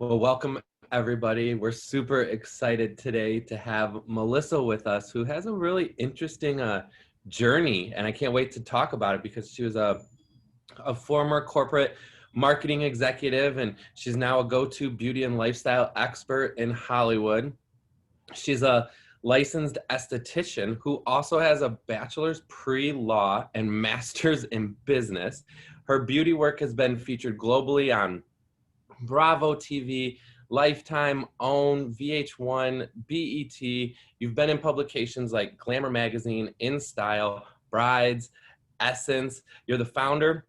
Well, welcome everybody. We're super excited today to have Melissa with us, who has a really interesting journey, and I can't wait to talk about it because she was a former corporate marketing executive, and she's now a go-to beauty and lifestyle expert in Hollywood. She's a licensed esthetician who also has a bachelor's pre-law and master's in business. Her beauty work has been featured globally on Bravo TV, Lifetime, OWN, VH1, BET. You've been in publications like Glamour Magazine, In Style, Brides, Essence. You're the founder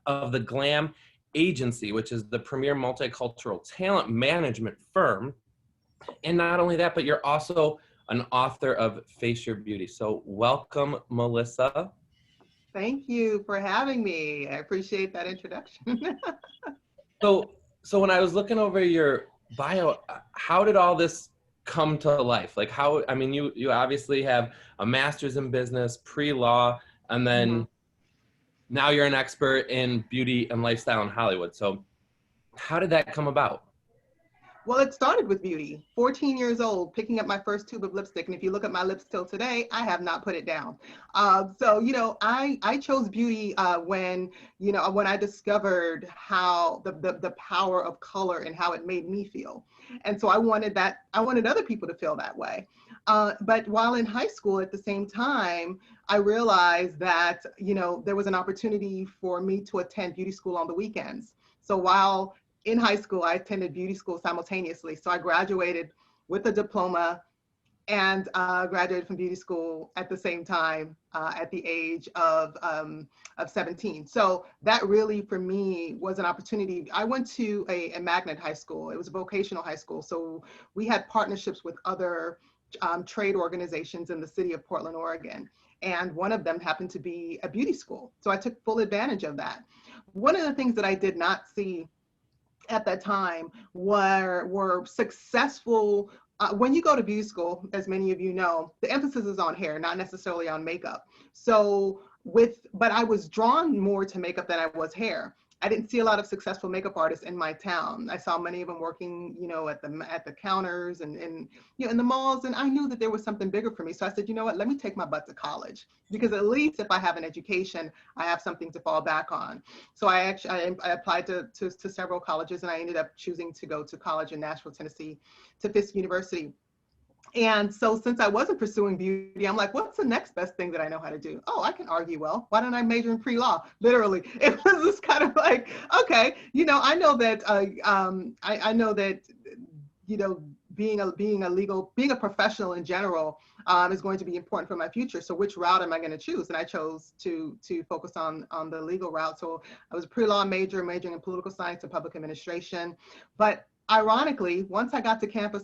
of the GLAM agency, which is the premier multicultural talent management firm. And not only that, but you're also an author of Face Your Beauty. So welcome, Melissa. Thank you for having me. I appreciate that introduction. So when I was looking over your bio, how did all this come to life? Like how, I mean, you obviously have a master's in business, pre-law, and then now you're an expert in beauty and lifestyle in Hollywood. So how did that come about? Well, it started with beauty. 14 years old, picking up my first tube of lipstick. And if you look at my lips till today, I have not put it down. I chose beauty when I discovered how the power of color and how it made me feel. And so I wanted other people to feel that way. But while in high school at the same time, I realized that, there was an opportunity for me to attend beauty school on the weekends. So while in high school, I attended beauty school simultaneously. So I graduated with a diploma and graduated from beauty school at the same time at the age of 17. So that really, for me, was an opportunity. I went to a magnet high school. It was a vocational high school. So we had partnerships with other trade organizations in the city of Portland, Oregon. And one of them happened to be a beauty school. So I took full advantage of that. One of the things that I did not see at that time were successful. When you go to beauty school, as many of you know, the emphasis is on hair, not necessarily on makeup. But I was drawn more to makeup than I was hair. I didn't see a lot of successful makeup artists in my town. I saw many of them working, at the counters and in the malls, and I knew that there was something bigger for me. So I said, you know what, let me take my butt to college, because at least if I have an education, I have something to fall back on. So I applied to several colleges, and I ended up choosing to go to college in Nashville, Tennessee, to Fisk University. And so since I wasn't pursuing beauty, I'm like, what's the next best thing that I know how to do? Oh, I can argue well. Why don't I major in pre-law? Literally, it was just kind of like, okay, I know that I know that being a professional in general is going to be important for my future. So which route am I going to choose? And I chose to focus on the legal route. So I was a pre-law majoring in political science and public administration, but ironically, once I got to campus,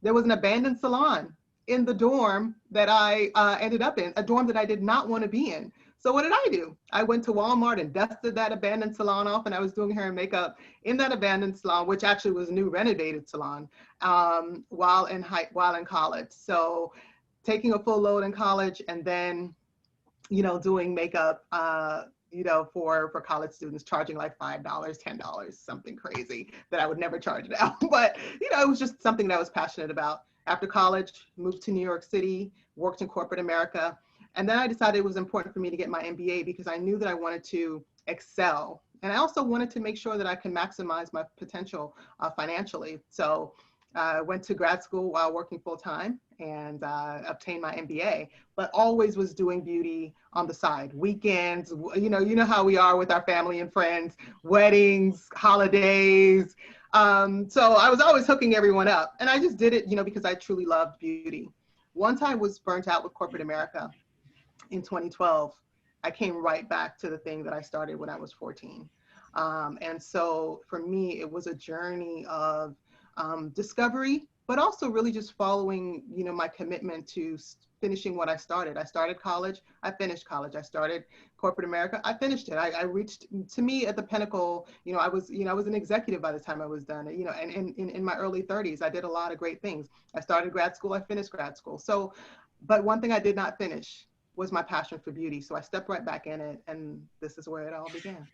there was an abandoned salon in the dorm that I ended up in, a dorm that I did not want to be in. So what did I do? I went to Walmart and dusted that abandoned salon off, and I was doing hair and makeup in that abandoned salon, which actually was a new renovated salon, while in college. So taking a full load in college, and then, doing makeup, for college students, charging like $5, $10, something crazy that I would never charge now. But, it was just something that I was passionate about. After college, moved to New York City, worked in corporate America. And then I decided it was important for me to get my MBA, because I knew that I wanted to excel. And I also wanted to make sure that I can maximize my potential financially. So I went to grad school while working full time and obtained my MBA, but always was doing beauty on the side. Weekends, you know how we are with our family and friends, weddings, holidays. So I was always hooking everyone up, and I just did it, because I truly loved beauty. Once I was burnt out with corporate America in 2012, I came right back to the thing that I started when I was 14. And so for me, it was a journey of discovery, but also really just following, my commitment to finishing what I started. I started college, I finished college. I started corporate America, I finished it. I reached, to me, at the pinnacle. I was an executive by the time I was done, and in my early 30s, I did a lot of great things. I started grad school, I finished grad school. So, but one thing I did not finish was my passion for beauty. So I stepped right back in it, and this is where it all began.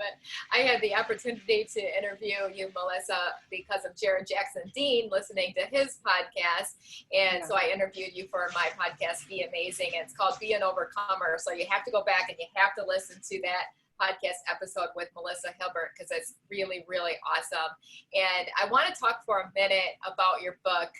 it. I had the opportunity to interview you, Melissa, because of Jared Jackson Dean, listening to his podcast. And so I interviewed you for my podcast, Be Amazing. And it's called Be an Overcomer. So you have to go back and you have to listen to that podcast episode with Melissa Hibbert, because it's really, really awesome. And I want to talk for a minute about your book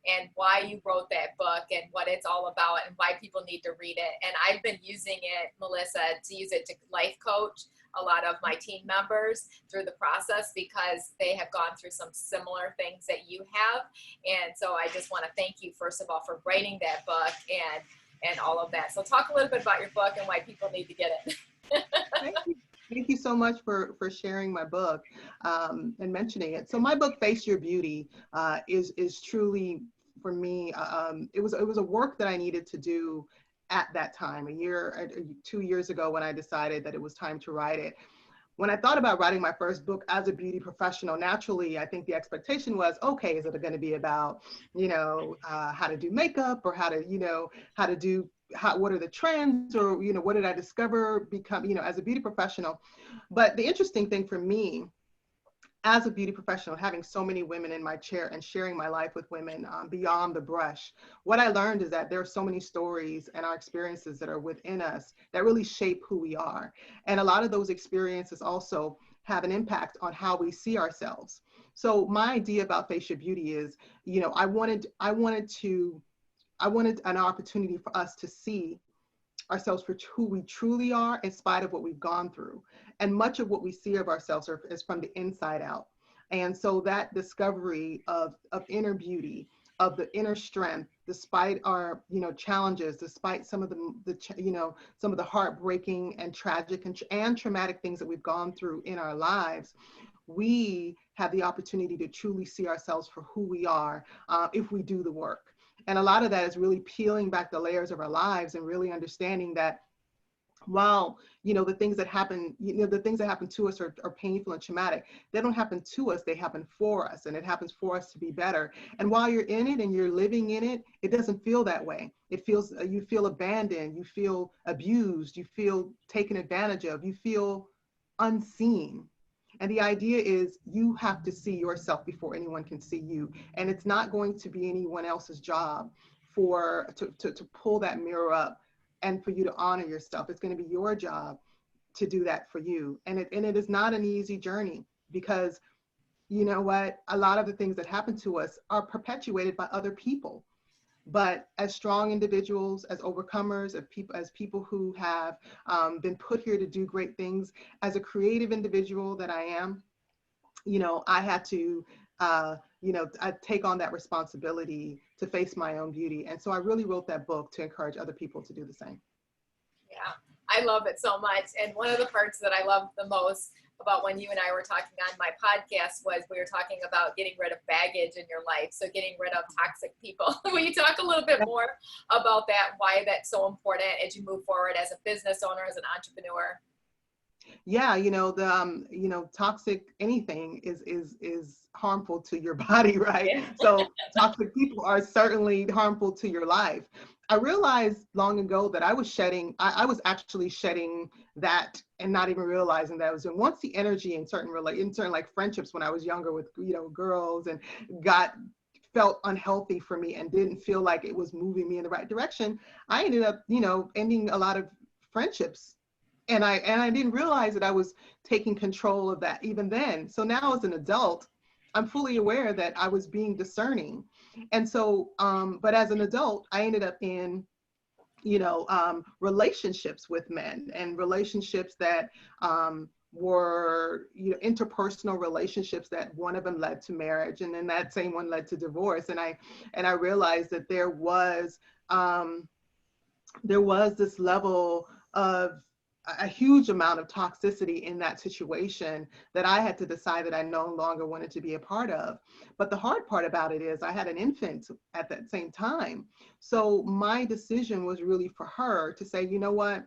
and why you wrote that book and what it's all about and why people need to read it. And I've been using it, Melissa, to use it to life coach a lot of my team members through the process, because they have gone through some similar things that you have. And so I just want to thank you, first of all, for writing that book and all of that. So talk a little bit about your book and why people need to get it. Thank you. Thank you so much for sharing my book and mentioning it. So my book, Face Your Beauty, is truly, for me, it was a work that I needed to do at that time, 2 years ago, when I decided that it was time to write it. When I thought about writing my first book as a beauty professional, naturally, I think the expectation was, okay, is it going to be about, how to do makeup, or what are the trends, or, what did I discover as a beauty professional? But the interesting thing for me, as a beauty professional, having so many women in my chair and sharing my life with women beyond the brush, what I learned is that there are so many stories and our experiences that are within us that really shape who we are. And a lot of those experiences also have an impact on how we see ourselves. So my idea about Face Your Beauty is, I wanted an opportunity for us to see ourselves for who we truly are, in spite of what we've gone through. And much of what we see of ourselves is from the inside out. And so that discovery of inner beauty, of the inner strength, despite our, challenges, despite some of some of the heartbreaking and tragic and traumatic things that we've gone through in our lives, we have the opportunity to truly see ourselves for who we are if we do the work. And a lot of that is really peeling back the layers of our lives and really understanding that while, the things that happen, to us are painful and traumatic, they don't happen to us, they happen for us, and it happens for us to be better. And while you're in it and you're living in it, it doesn't feel that way. It feels, you feel abandoned, you feel abused, you feel taken advantage of, you feel unseen. And the idea is you have to see yourself before anyone can see you. And it's not going to be anyone else's job to pull that mirror up and for you to honor yourself. It's going to be your job to do that for you. And it is not an easy journey, because you know what? A lot of the things that happen to us are perpetuated by other people. But as strong individuals, as overcomers, as people who have been put here to do great things, as a creative individual that I am, I had to, I take on that responsibility to face my own beauty. And so I really wrote that book to encourage other people to do the same. Yeah, I love it so much. And one of the parts that I love the most about when you and I were talking on my podcast was we were talking about getting rid of baggage in your life. So getting rid of toxic people. Will you talk a little bit more about that, why that's so important as you move forward as a business owner, as an entrepreneur? Yeah, the toxic anything is harmful to your body, right? Yeah. So toxic people are certainly harmful to your life. I realized long ago that I was actually shedding that and not even realizing that I was doing. Once the energy in certain like friendships when I was younger with girls and felt unhealthy for me and didn't feel like it was moving me in the right direction, I ended up ending a lot of friendships. And I didn't realize that I was taking control of that even then. So now as an adult, I'm fully aware that I was being discerning. And so, but as an adult, I ended up in, relationships with men, and relationships that were, interpersonal relationships that one of them led to marriage, and then that same one led to divorce. And I realized that there was this level of a huge amount of toxicity in that situation that I had to decide that I no longer wanted to be a part of. But the hard part about it is I had an infant at that same time. So my decision was really for her to say, you know what,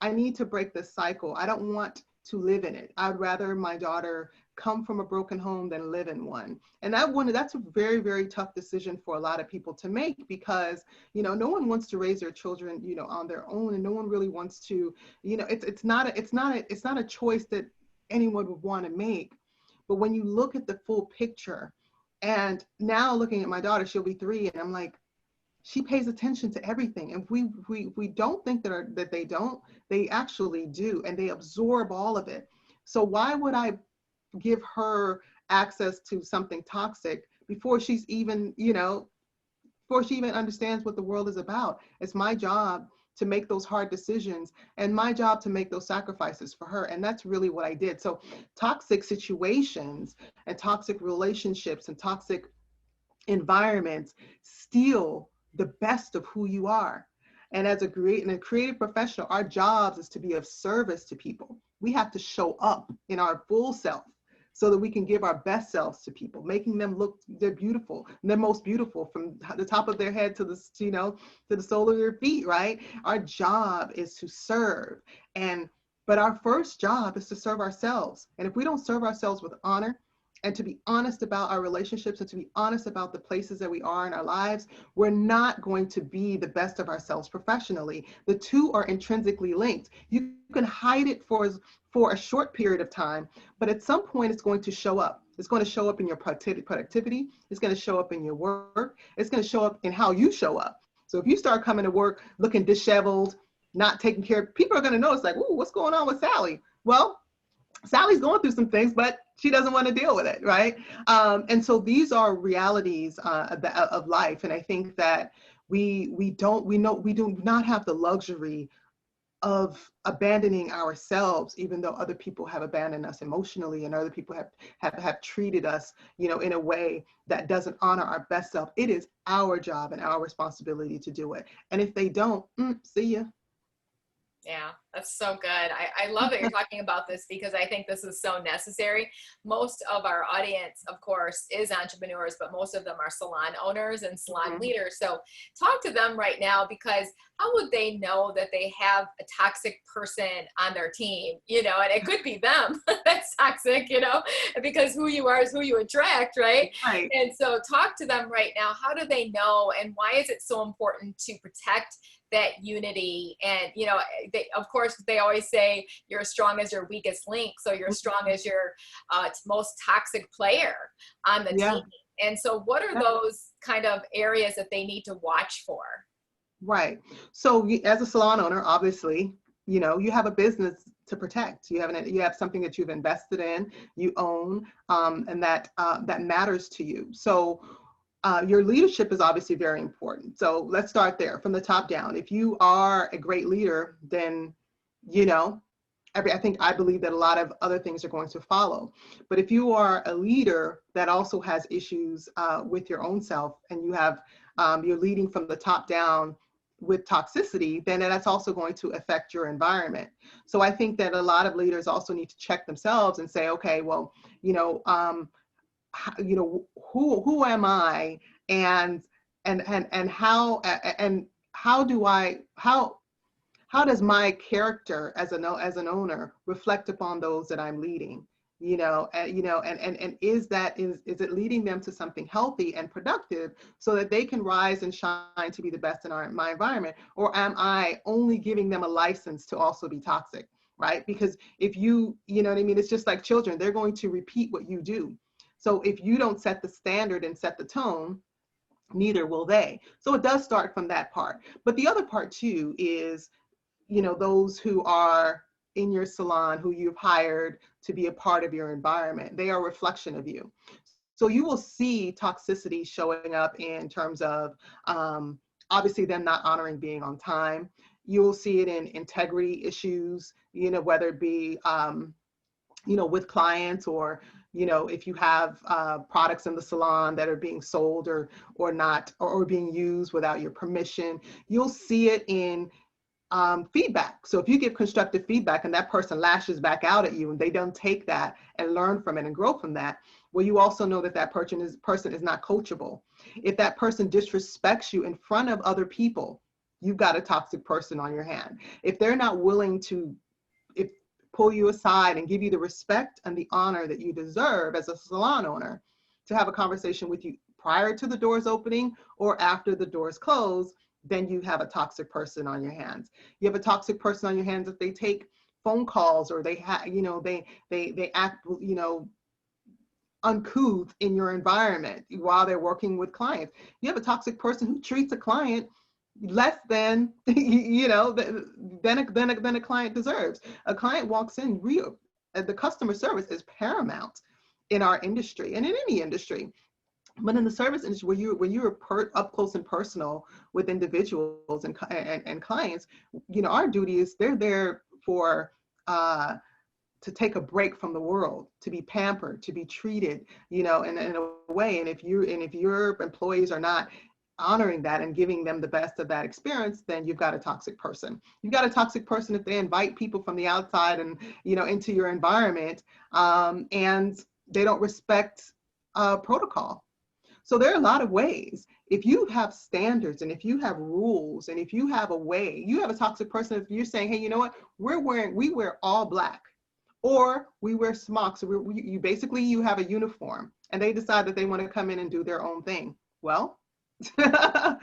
I need to break this cycle. I don't want to live in it. I'd rather my daughter come from a broken home than live in one. And that's a very, very tough decision for a lot of people to make, because, no one wants to raise their children, on their own, and no one really wants to, it's not a choice that anyone would want to make. But when you look at the full picture, and now looking at my daughter, she'll be 3, and I'm like, she pays attention to everything. And we don't think that they don't, they actually do, and they absorb all of it. So why would I give her access to something toxic before she's even, before she even understands what the world is about? It's my job to make those hard decisions, and my job to make those sacrifices for her. And that's really what I did. So toxic situations and toxic relationships and toxic environments steal the best of who you are. And as a creative professional, our jobs is to be of service to people. We have to show up in our full self so that we can give our best selves to people, making them look, they're beautiful, they're most beautiful from the top of their head to the, to the sole of their feet, right? Our job is to serve. But our first job is to serve ourselves. And if we don't serve ourselves with honor, and to be honest about our relationships, and to be honest about the places that we are in our lives, we're not going to be the best of ourselves professionally. The two are intrinsically linked. You can hide it for a short period of time, but at some point it's going to show up. It's going to show up in your productivity. It's going to show up in your work. It's going to show up in how you show up. So if you start coming to work looking disheveled, not taking care of, people are going to notice, like, ooh, what's going on with Sally? Well, Sally's going through some things, but she doesn't want to deal with it, right? And so these are realities of life. And I think that we do not have the luxury of abandoning ourselves, even though other people have abandoned us emotionally, and other people have treated us, in a way that doesn't honor our best self. It is our job and our responsibility to do it. And if they don't, see ya. Yeah, that's so good. I love that you're talking about this, because I think this is so necessary. Most of our audience, of course, is entrepreneurs, but most of them are salon owners and salon leaders. So talk to them right now, because how would they know that they have a toxic person on their team? And it could be them that's toxic, because who you are is who you attract, right? Right. And so talk to them right now. How do they know, and why is it so important to protect that unity? And of course they always say you're as strong as your weakest link, so you're as strong as your most toxic player on the team. And so what are those kind of areas that they need to watch for? Right. So as a salon owner, obviously, you have a business to protect. You have something that you've invested in, you own, and that matters to you. So your leadership is obviously very important. So let's start there from the top down. If you are a great leader, then, I believe that a lot of other things are going to follow. But if you are a leader that also has issues with your own self, and you're leading from the top down with toxicity, then that's also going to affect your environment. So I think that a lot of leaders also need to check themselves and say, okay, well, who am I, and how does my character as an owner reflect upon those that I'm leading? And is it leading them to something healthy and productive so that they can rise and shine to be the best in my environment? Or am I only giving them a license to also be toxic, right? Because if it's just like children, they're going to repeat what you do. So if you don't set the standard and set the tone, neither will they. So it does start from that part. But the other part too is, those who are in your salon, who you've hired to be a part of your environment, they are a reflection of you. So you will see toxicity showing up in terms of, obviously them not honoring being on time. You will see it in integrity issues, whether it be, with clients, or if you have products in the salon that are being sold or not, or being used without your permission. You'll see it in feedback. So if you give constructive feedback and that person lashes back out at you, and they don't take that and learn from it and grow from that, well, you also know that person is not coachable. If that person disrespects you in front of other people, you've got a toxic person on your hand. If they're not willing to pull you aside and give you the respect and the honor that you deserve as a salon owner, to have a conversation with you prior to the doors opening or after the doors close, then you have a toxic person on your hands. You have a toxic person on your hands if they take phone calls, or they act, uncouth in your environment while they're working with clients. You have a toxic person who treats a client less than than a client deserves. A client walks in, the customer service is paramount in our industry and in any industry. But in the service industry, when you're up close and personal with individuals and clients, our duty is they're there for to take a break from the world, to be pampered, to be treated, in a way. And if your employees are not honoring that and giving them the best of that experience, then you've got a toxic person. You've got a toxic person if they invite people from the outside and into your environment, and they don't respect protocol. So there are a lot of ways. If you have standards and if you have rules and if you have a way, you have a toxic person. If you're saying, hey, you know what, we wear all black, or we wear smocks, or you have a uniform, and they decide that they want to come in and do their own thing. Well, therein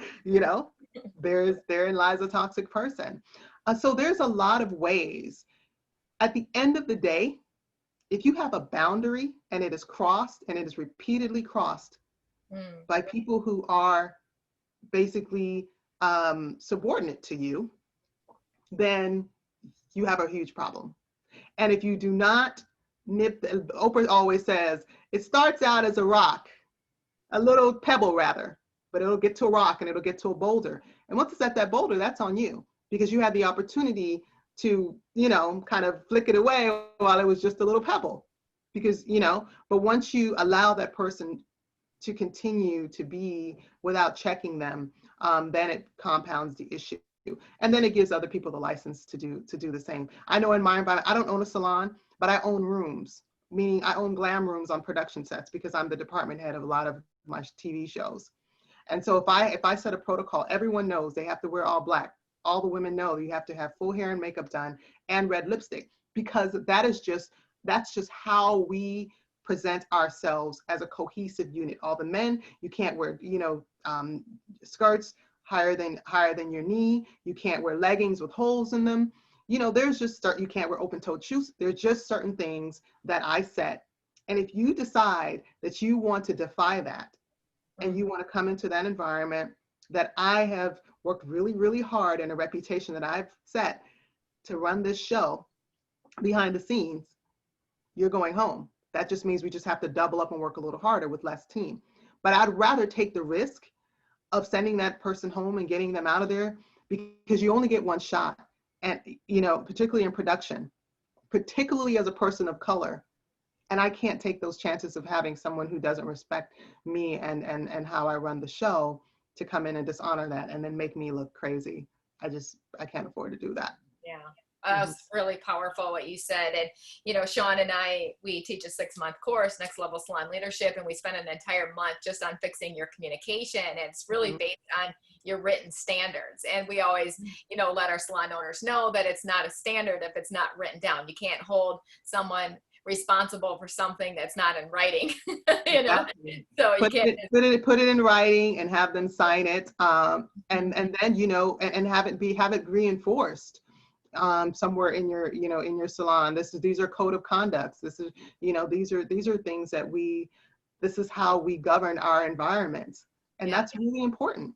lies a toxic person. So there's a lot of ways. At the end of the day, if you have a boundary and it is crossed, and it is repeatedly crossed by people who are basically subordinate to you, then you have a huge problem. And if you do not Oprah always says, it starts out as a rock, a little pebble rather, but it'll get to a rock and it'll get to a boulder. And once it's at that boulder, that's on you, because you had the opportunity to, kind of flick it away while it was just a little pebble. Because, but once you allow that person to continue to be without checking them, then it compounds the issue. And then it gives other people the license to do the same. I know in my environment, I don't own a salon, but I own rooms, meaning I own GLAM rooms on production sets, because I'm the department head of a lot of my TV shows. And so if I set a protocol, everyone knows they have to wear all black. All the women know you have to have full hair and makeup done and red lipstick, because that's just how we present ourselves as a cohesive unit. All the men, you can't wear, skirts higher than your knee. You can't wear leggings with holes in them. There's just you can't wear open-toed shoes. There's just certain things that I set. And if you decide that you want to defy that, and you want to come into that environment that I have worked really, really hard, and a reputation that I've set to run this show behind the scenes, you're going home. That just means we just have to double up and work a little harder with less team. But I'd rather take the risk of sending that person home and getting them out of there, because you only get one shot. And, particularly in production, particularly as a person of color. And I can't take those chances of having someone who doesn't respect me and how I run the show to come in and dishonor that and then make me look crazy. I can't afford to do that. Yeah. That's really powerful what you said. And, Sean and I, we teach a 6-month course, Next Level Salon Leadership, and we spend an entire month just on fixing your communication. And it's really based on your written standards. And we always, let our salon owners know that it's not a standard if it's not written down. You can't hold someone responsible for something that's not in writing. Exactly. So you put it in writing and have them sign it, and then and have it reinforced somewhere in your salon. These are code of conducts. This is these are things that this is how we govern our environments, and that's really important.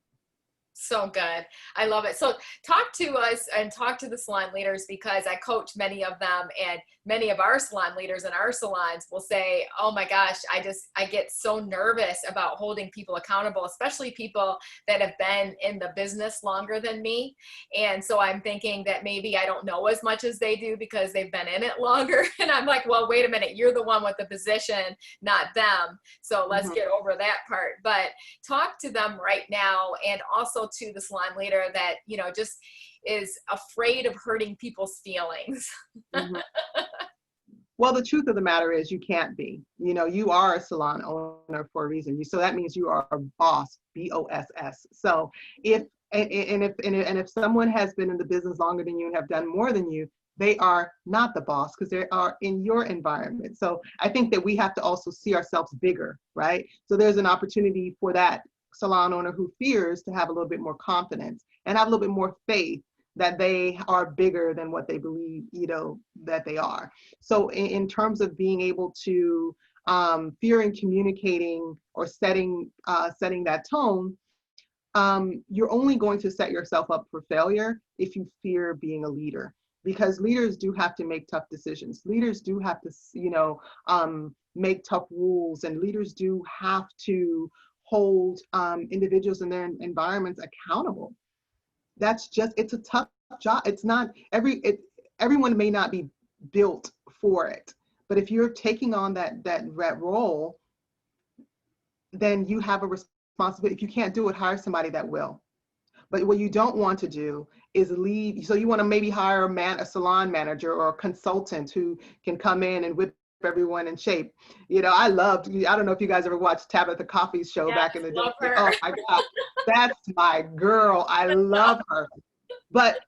So good. I love it. So talk to us and talk to the salon leaders, because I coach many of them, and many of our salon leaders in our salons will say, oh my gosh, I get so nervous about holding people accountable, especially people that have been in the business longer than me. And so I'm thinking that maybe I don't know as much as they do because they've been in it longer. And I'm like, well, wait a minute, you're the one with the position, not them. So let's get over that part. But talk to them right now, and also to the salon leader that, just is afraid of hurting people's feelings. Well, the truth of the matter is you can't be. You are a salon owner for a reason. So that means you are a boss, BOSS. So if someone has been in the business longer than you and have done more than you, they are not the boss, because they are in your environment. So I think that we have to also see ourselves bigger, right? So there's an opportunity for that salon owner who fears to have a little bit more confidence and have a little bit more faith that they are bigger than what they believe, that they are. So in terms of being able to fear in communicating or setting that tone, you're only going to set yourself up for failure if you fear being a leader, because leaders do have to make tough decisions. Leaders do have to, make tough rules, and leaders do have to hold individuals in their environments accountable. It's a tough job. It's not everyone may not be built for it, but if you're taking on that role, then you have a responsibility. If you can't do it, hire somebody that will. But what you don't want to do is leave. So you want to maybe hire a salon manager or a consultant who can come in and whip everyone in shape. I don't know if you guys ever watched Tabitha Coffey's show back in the day. Love her. Oh my God, that's my girl. I love her. But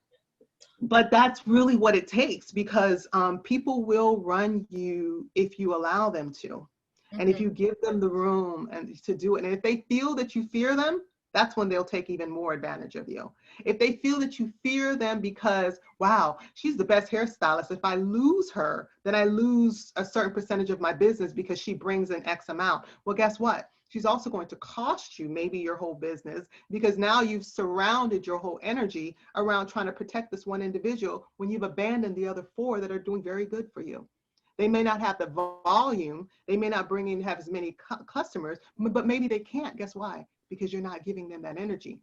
that's really what it takes, because people will run you if you allow them to. And if you give them the room and to do it, and if they feel that you fear them, that's when they'll take even more advantage of you. If they feel that you fear them because, wow, she's the best hairstylist, if I lose her, then I lose a certain percentage of my business because she brings in X amount. Well, guess what? She's also going to cost you maybe your whole business, because now you've surrounded your whole energy around trying to protect this one individual when you've abandoned the other 4 that are doing very good for you. They may not have the volume, they may not have as many customers, but maybe they can't. Guess why? Because you're not giving them that energy.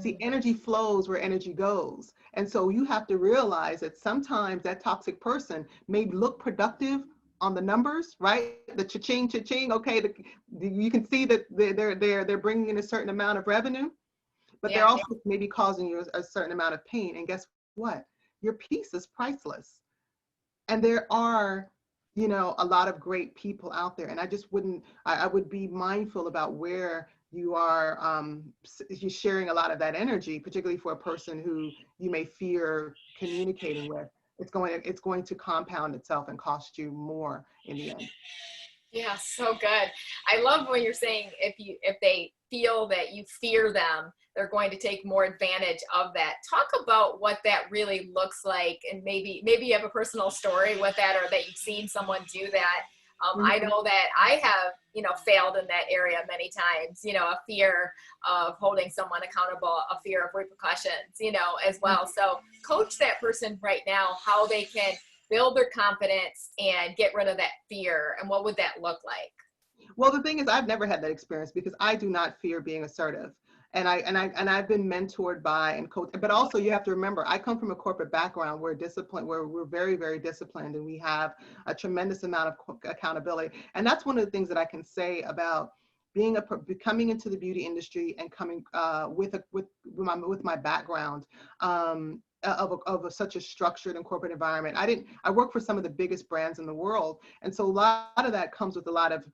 See, energy flows where energy goes. And so you have to realize that sometimes that toxic person may look productive on the numbers, right? The cha-ching, cha-ching, okay, you can see that they're bringing in a certain amount of revenue, but they're also maybe causing you a certain amount of pain. And guess what? Your peace is priceless. And there are, a lot of great people out there. And I would be mindful about where you are you're sharing a lot of that energy, particularly for a person who you may fear communicating with. It's going to compound itself and cost you more in the end. Yeah, so good. I love when you're saying if they feel that you fear them, they're going to take more advantage of that. Talk about what that really looks like, and maybe you have a personal story with that, or that you've seen someone do that. I know that I have, failed in that area many times, a fear of holding someone accountable, a fear of repercussions, as well. So coach that person right now, how they can build their confidence and get rid of that fear. And what would that look like? Well, the thing is, I've never had that experience because I do not fear being assertive. And I've been mentored by and coached, but also you have to remember, I come from a corporate background where we're very, very disciplined, and we have a tremendous amount of accountability. And that's one of the things that I can say about coming into the beauty industry and coming with my background of such a structured and corporate environment. I work for some of the biggest brands in the world, and so a lot of that comes with a lot of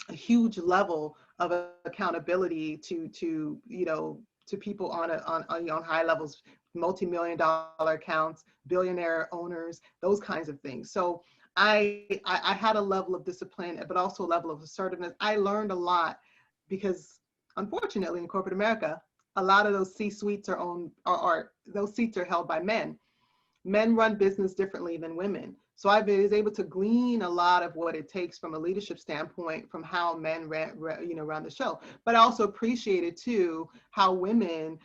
a huge level of accountability to people on high levels, multi-million-dollar accounts, billionaire owners, those kinds of things. So I had a level of discipline, but also a level of assertiveness. I learned a lot because, unfortunately, in corporate America, a lot of those C-suites those seats are held by men. Men run business differently than women. So I was able to glean a lot of what it takes from a leadership standpoint from how men run the show. But I also appreciated too how women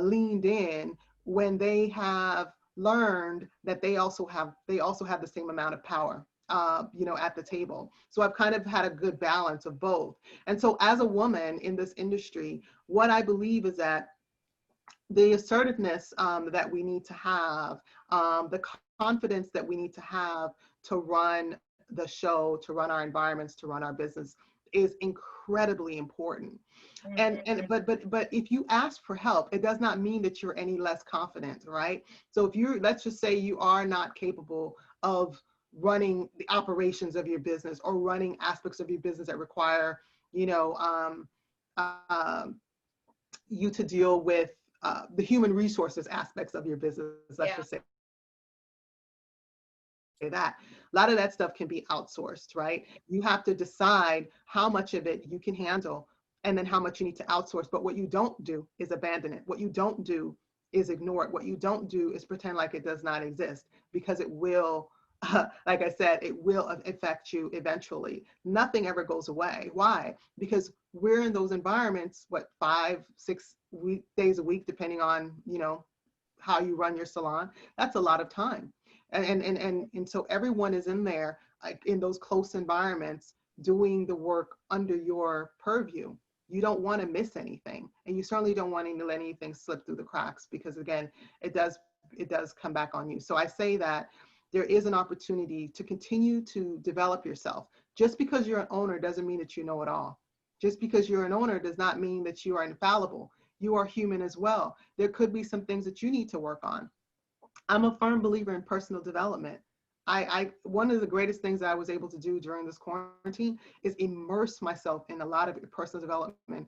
leaned in when they have learned that they also have the same amount of power at the table. So I've kind of had a good balance of both. And so as a woman in this industry, what I believe is that the assertiveness that we need to have, the confidence that we need to have to run the show, to run our environments, to run our business is incredibly important. But if you ask for help, it does not mean that you're any less confident, right? So if let's just say you are not capable of running the operations of your business or running aspects of your business that require, you to deal with the human resources aspects of your business, let's just say that. A lot of that stuff can be outsourced, right? You have to decide how much of it you can handle and then how much you need to outsource. But what you don't do is abandon it. What you don't do is ignore it. What you don't do is pretend like it does not exist, because it will, like I said, it will affect you eventually. Nothing ever goes away. Why? Because we're in those environments, what, 5-6 days a week, depending on, how you run your salon. That's a lot of time. And so everyone is in there, like, in those close environments, doing the work under your purview. You don't want to miss anything, and you certainly don't want to let anything slip through the cracks, because again, it does come back on you. So I say that there is an opportunity to continue to develop yourself. Just because you're an owner doesn't mean that you know it all. Just because you're an owner does not mean that you are infallible. You are human as well. There could be some things that you need to work on. I'm a firm believer in personal development. One of the greatest things that I was able to do during this quarantine is immerse myself in a lot of personal development,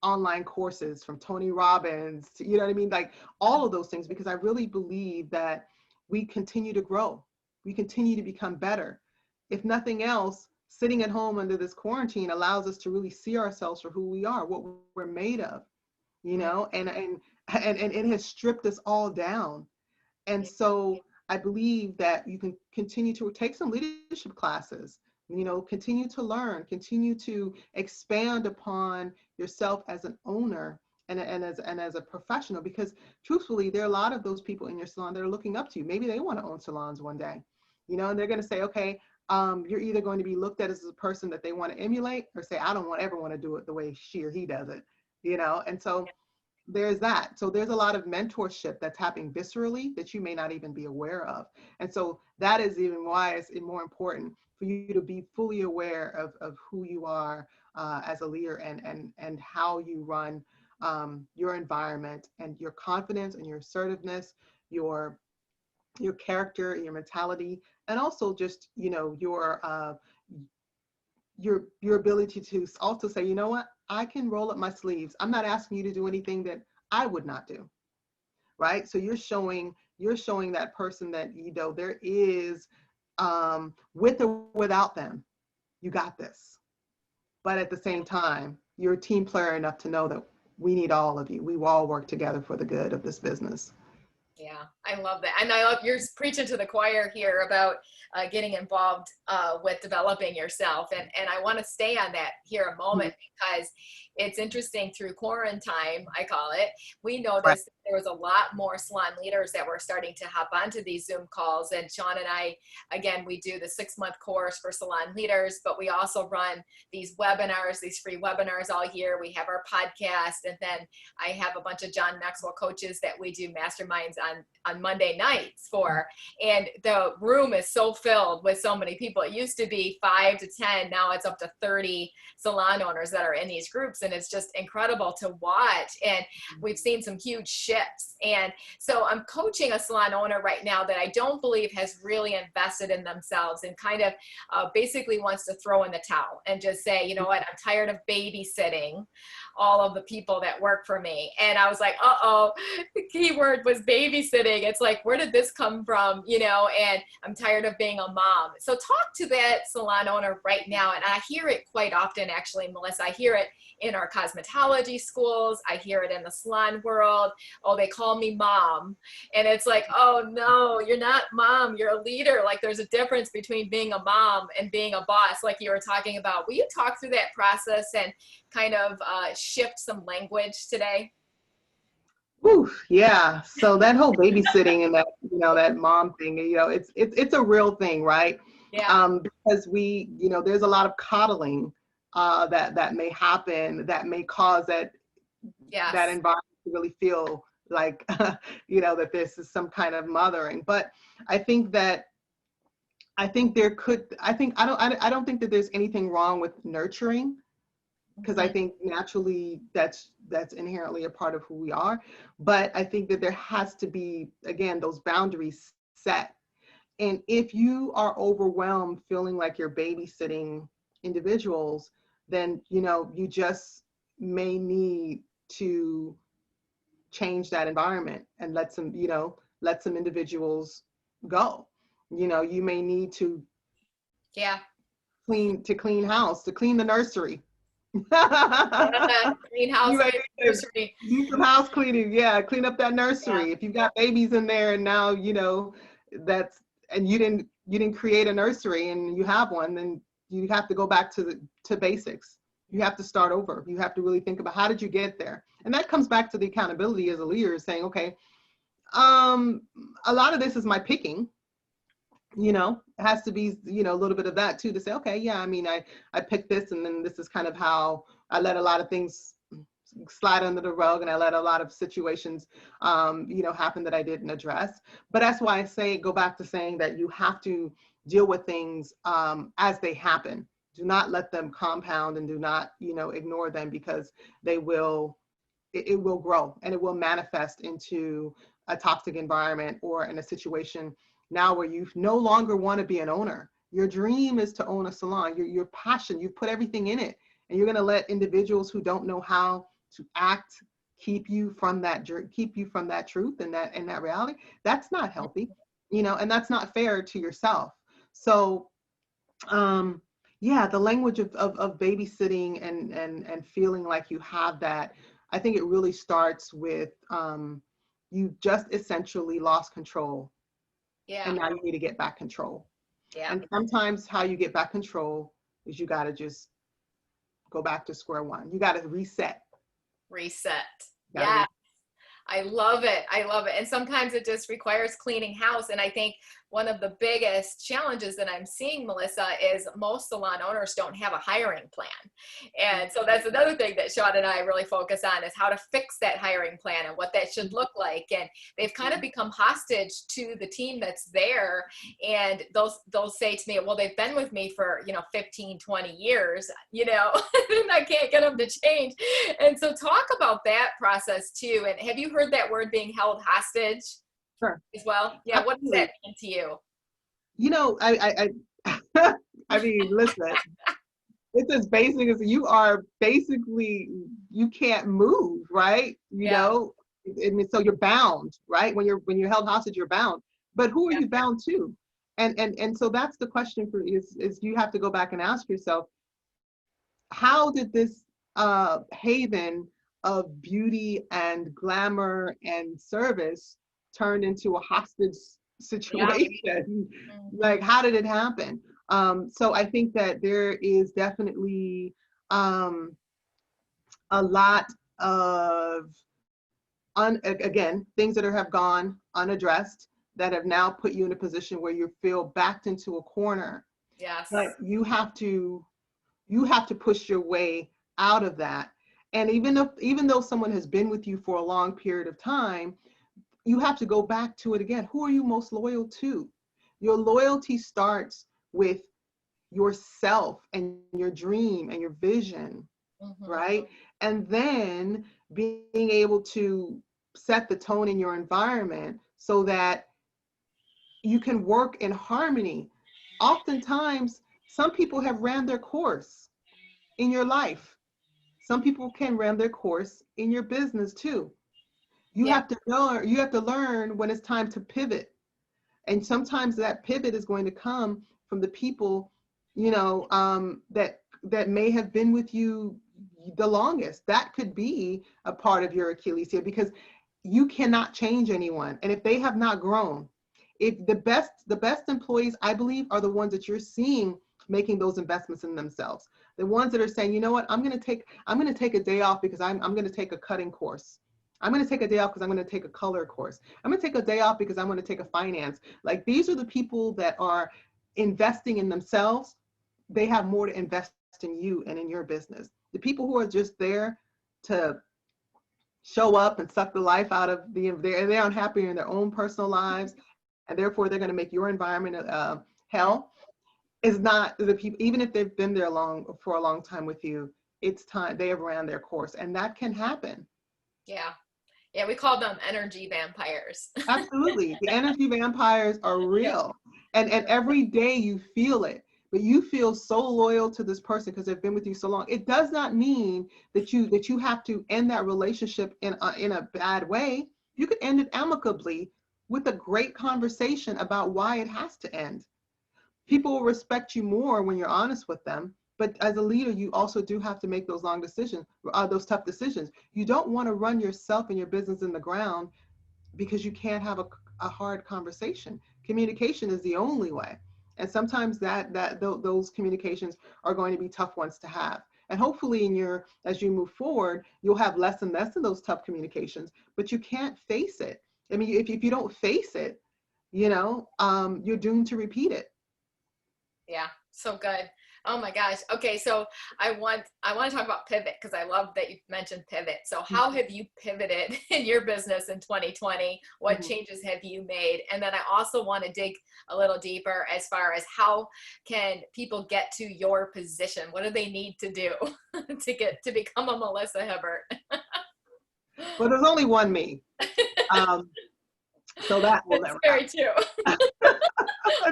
online courses from Tony Robbins to, you know what I mean? Like, all of those things, because I really believe that we continue to grow. We continue to become better. If nothing else, sitting at home under this quarantine allows us to really see ourselves for who we are, what we're made of, and it has stripped us all down. And so I believe that you can continue to take some leadership classes, continue to learn, continue to expand upon yourself as an owner and as a professional, because truthfully, there are a lot of those people in your salon that are looking up to you. Maybe they want to own salons one day, and they're going to say, okay, you're either going to be looked at as a person that they want to emulate, or say, I don't ever want to do it the way she or he does it, and so there's that. So there's a lot of mentorship that's happening viscerally that you may not even be aware of. And so that is even why it's more important for you to be fully aware of who you are as a leader, and how you run your environment, and your confidence and your assertiveness, your character, your mentality, and also just, your ability to also say, you know what, I can roll up my sleeves. I'm not asking you to do anything that I would not do, right? So you're showing that person that, there is, with or without them, you got this. But at the same time, you're a team player enough to know that we need all of you. We all work together for the good of this business. Yeah, I love that. And I love you're preaching to the choir here about getting involved with developing yourself. And I want to stay on that here a moment, because it's interesting. Through quarantine, I call it, we noticed there was a lot more salon leaders that were starting to hop onto these Zoom calls. And Sean and I, again, we do the 6-month course for salon leaders, but we also run these webinars, these free webinars all year. We have our podcast, and then I have a bunch of John Maxwell coaches that we do masterminds on Monday nights for. And the room is so filled with so many people. It used to be 5 to 10. Now it's up to 30 salon owners that are in these groups. And it's just incredible to watch. And we've seen some huge shifts. And so I'm coaching a salon owner right now that I don't believe has really invested in themselves, and kind of basically wants to throw in the towel and just say, you know what, I'm tired of babysitting all of the people that work for me. And I was like, the key word was babysitting. It's like, where did this come from? And I'm tired of being a mom. So talk to that salon owner right now. And I hear it quite often, actually, Melissa. I hear it in our cosmetology schools. I hear it in the salon world. Oh, they call me mom. And it's like, oh no, you're not mom, you're a leader. Like, there's a difference between being a mom and being a boss, like you were talking about. Will you talk through that process and kind of shift some language today? Ooh, yeah. So that whole babysitting and that, that mom thing, it's a real thing, right? Yeah. Because there's a lot of coddling that may happen, that may cause that environment to really feel like, that this is some kind of mothering. But I think that I don't think that there's anything wrong with nurturing, because I think naturally that's inherently a part of who we are. But I think that there has to be, again, those boundaries set. And if you are overwhelmed, feeling like you're babysitting individuals, then, you just may need to change that environment and let some individuals go. You may need to clean house, to clean the nursery, Clean house, You ready to nursery. do some house cleaning? Yeah, clean up that nursery. Yeah. If you've got babies in there and now you know that's and you didn't create a nursery and you have one, then you have to go back to basics. You have to start over. You have to really think about how did you get there, and that comes back to the accountability as a leader, saying, okay, a lot of this is my picking. You know, it has to be, you know, a little bit of that too, to say, okay, yeah, I mean, I picked this, and then this is kind of how I let a lot of things slide under the rug, and I let a lot of situations, you know, happen that I didn't address. But that's why I say, go back to saying that you have to deal with things as they happen. Do not let them compound, and do not, you know, ignore them, because they will, it will grow, and it will manifest into a toxic environment, or in a situation now where you no longer want to be an owner. Your dream is to own a salon. Your passion, you've put everything in it, and you're going to let individuals who don't know how to act keep you from that truth and that reality. That's not healthy, you know, and that's not fair to yourself. So yeah, the language of babysitting and feeling like you have that, I think it really starts with you just essentially lost control. Yeah. And now you need to get back control. Yeah. And sometimes how you get back control is you got to just go back to square one. You got to reset. Yeah. I love it. I love it. And sometimes it just requires cleaning house. And I think one of the biggest challenges that I'm seeing, Melissa, is most salon owners don't have a hiring plan. And so that's another thing that Sean and I really focus on, is how to fix that hiring plan and what that should look like. And they've kind of become hostage to the team that's there. And they'll say to me, well, they've been with me for, 15, 20 years, and I can't get them to change. And so talk about that process too. And have you heard that word being held hostage? Sure. As well? Yeah. What does that mean to you? I mean, listen, it's as basic as you are basically, you can't move, right? You know, and so you're bound, right? When you're held hostage, you're bound. But who are you bound to? And so that's the question for is you have to go back and ask yourself, how did this haven of beauty and glamour and service turned into a hostage situation? Like, how did it happen? So I think that there is definitely a lot of again, things that have gone unaddressed that have now put you in a position where you feel backed into a corner. Yes. But you have to push your way out of that. And even though someone has been with you for a long period of time, you have to go back to it again. Who are you most loyal to? Your loyalty starts with yourself and your dream and your vision, right? And then being able to set the tone in your environment so that you can work in harmony. Oftentimes, some people have ran their course in your life. Some people can run their course in your business too. You have to learn when it's time to pivot. And sometimes that pivot is going to come from the people, that may have been with you the longest. That could be a part of your Achilles heel, because you cannot change anyone. And if they have not grown, if the best employees, I believe, are the ones that you're seeing making those investments in themselves. The ones that are saying, you know what, I'm going to take a day off because I'm going to take a cutting course. I'm going to take a day off because I'm going to take a color course. I'm going to take a day off because I'm going to take a finance. Like, these are the people that are investing in themselves. They have more to invest in you and in your business. The people who are just there to show up and suck the life out of they're unhappy in their own personal lives, and therefore they're going to make your environment hell, is not the people. Even if they've been there for a long time with you, it's time they have ran their course, and that can happen. Yeah, we call them energy vampires. Absolutely. The energy vampires are real. And every day you feel it, but you feel so loyal to this person because they've been with you so long. It does not mean that you have to end that relationship in a bad way. You could end it amicably with a great conversation about why it has to end. People will respect you more when you're honest with them, But as a leader, you also do have to make those long decisions, those tough decisions. You don't want to run yourself and your business in the ground because you can't have a hard conversation. Communication is the only way. And sometimes those communications are going to be tough ones to have. And hopefully as you move forward, you'll have less and less of those tough communications, but you can't face it. I mean, if you don't face it, you're doomed to repeat it. Yeah, so good. Oh my gosh. Okay, so I want to talk about pivot, because I love that you mentioned pivot. So how have you pivoted in your business in 2020? What changes have you made? And then I also want to dig a little deeper as far as how can people get to your position? What do they need to do to become a Melissa Hibbert? Well, there's only one me. So that will never happen. Very true.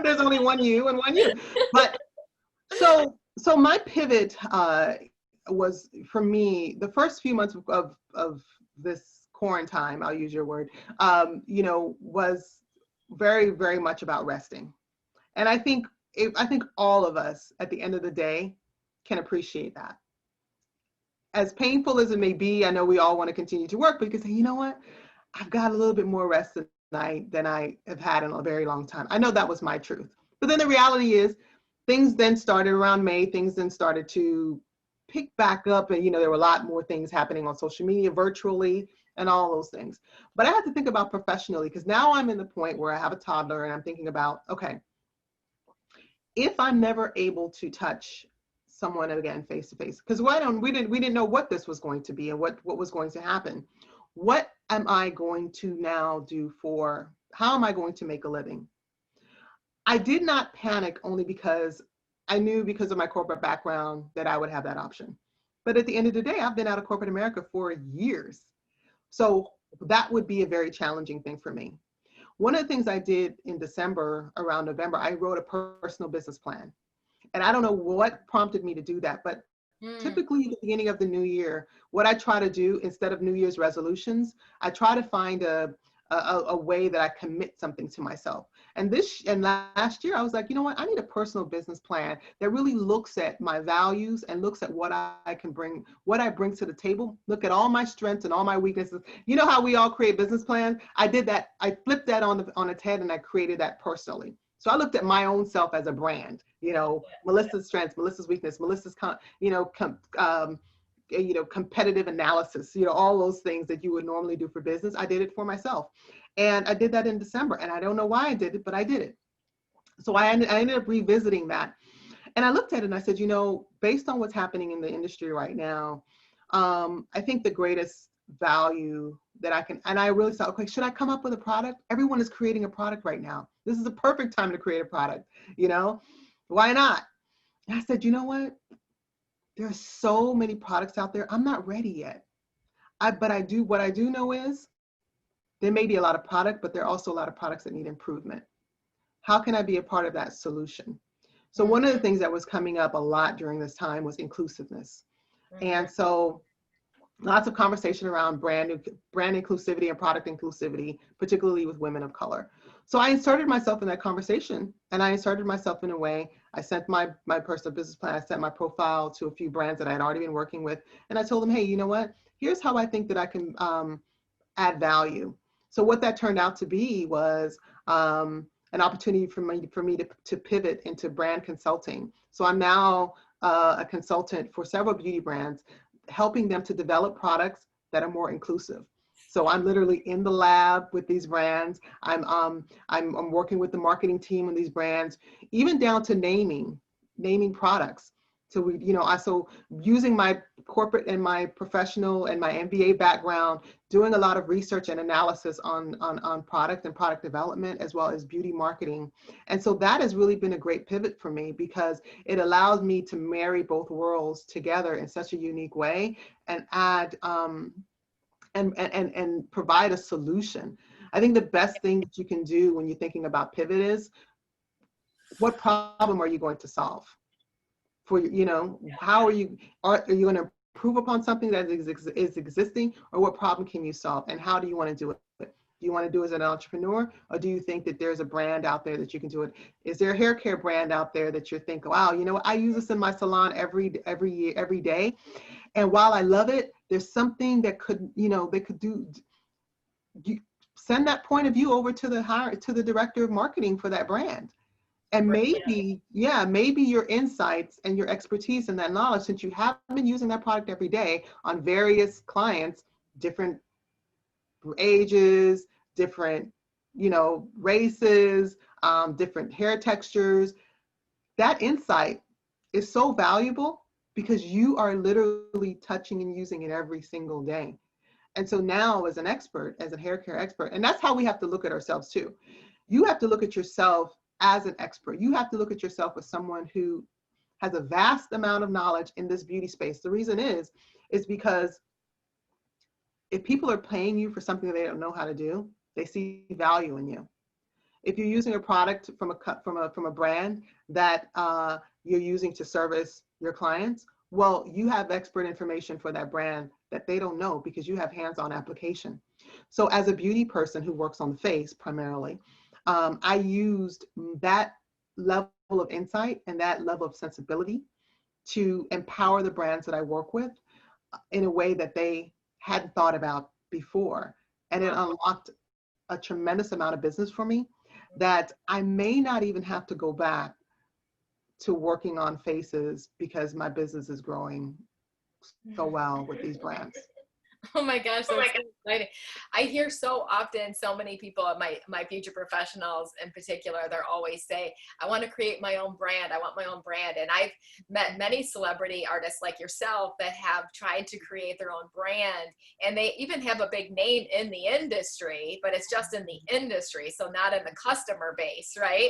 There's only one you and one you. But so my pivot was, for me, the first few months of this quarantine, I'll use your word, was very, very much about resting. And I think all of us at the end of the day can appreciate that. As painful as it may be, I know we all want to continue to work, but you can say, you know what? I've got a little bit more rest than I have had in a very long time. I know that was my truth. But then the reality is, things then started around May, things then started to pick back up, and there were a lot more things happening on social media, virtually, and all those things. But I had to think about professionally, because now I'm in the point where I have a toddler and I'm thinking about, okay, if I'm never able to touch someone again face to face, because we didn't know what this was going to be and what was going to happen. What am I going to now do how am I going to make a living? I did not panic, only because I knew, because of my corporate background, that I would have that option. But at the end of the day, I've been out of corporate America for years. So that would be a very challenging thing for me. One of the things I did in December, around November, I wrote a personal business plan. And I don't know what prompted me to do that, but typically at the beginning of the new year, what I try to do, instead of New Year's resolutions, I try to find a way that I commit something to myself. And last year, I was like, you know what? I need a personal business plan that really looks at my values and looks at what I can bring, what I bring to the table, look at all my strengths and all my weaknesses. You know how we all create business plans? I did that. I flipped that on its head, and I created that personally. So I looked at my own self as a brand, Melissa's strengths, Melissa's weakness, Melissa's, competitive analysis, all those things that you would normally do for business. I did it for myself. And I did that in December, and I don't know why I did it, but I did it. So I ended up revisiting that. And I looked at it and I said, based on what's happening in the industry right now, I think the greatest value that I can, and I really thought, okay, should I come up with a product? Everyone is creating a product right now. This is a perfect time to create a product, why not? And I said, you know what? There's so many products out there. I'm not ready yet. What I do know is there may be a lot of product, but there are also a lot of products that need improvement. How can I be a part of that solution? So one of the things that was coming up a lot during this time was inclusiveness. And so lots of conversation around brand inclusivity and product inclusivity, particularly with women of color. So I inserted myself in that conversation, and I inserted myself in a way. I sent my personal business plan. I sent my profile to a few brands that I had already been working with. And I told them, hey, you know what? Here's how I think that I can add value. So what that turned out to be was an opportunity for me to pivot into brand consulting. So I'm now a consultant for several beauty brands, helping them to develop products that are more inclusive. So I'm literally in the lab with these brands. I'm working with the marketing team on these brands, even down to naming products. So so using my corporate and my professional and my MBA background, doing a lot of research and analysis on product and product development, as well as beauty marketing. And so that has really been a great pivot for me, because it allows me to marry both worlds together in such a unique way and add and provide a solution. I think the best thing that you can do when you're thinking about pivot is, what problem are you going to solve? How are you going to improve upon something that is existing, or what problem can you solve, and how do you want to do it? Do you want to do it as an entrepreneur, or do you think that there's a brand out there that you can do it? Is there a hair care brand out there that you're thinking, wow, you know what, I use this in my salon every year, every day. And while I love it, there's something that could, you know, they could do. You send that point of view over to the director of marketing for that brand. And maybe, yeah, maybe your insights and your expertise and that knowledge, since you have been using that product every day on various clients, different ages, different, you know, races, different hair textures, that insight is so valuable because you are literally touching and using it every single day. And so now as an expert, as a hair care expert, and that's how we have to look at ourselves too. You have to look at yourself as an expert. You have to look at yourself as someone who has a vast amount of knowledge in this beauty space. The reason is because if people are paying you for something that they don't know how to do, they see value in you. If you're using a product from a brand that you're using to service your clients, well, you have expert information for that brand that they don't know because you have hands-on application. So as a beauty person who works on the face primarily, I used that level of insight and that level of sensibility to empower the brands that I work with in a way that they hadn't thought about before. And it unlocked a tremendous amount of business for me that I may not even have to go back to working on faces because my business is growing so well with these brands. Oh my gosh, that's so exciting. I hear so often, so many people, my future professionals in particular, they're always say, I want to create my own brand. I want my own brand. And I've met many celebrity artists like yourself that have tried to create their own brand. And they even have a big name in the industry, but it's just in the industry. So not in the customer base, right?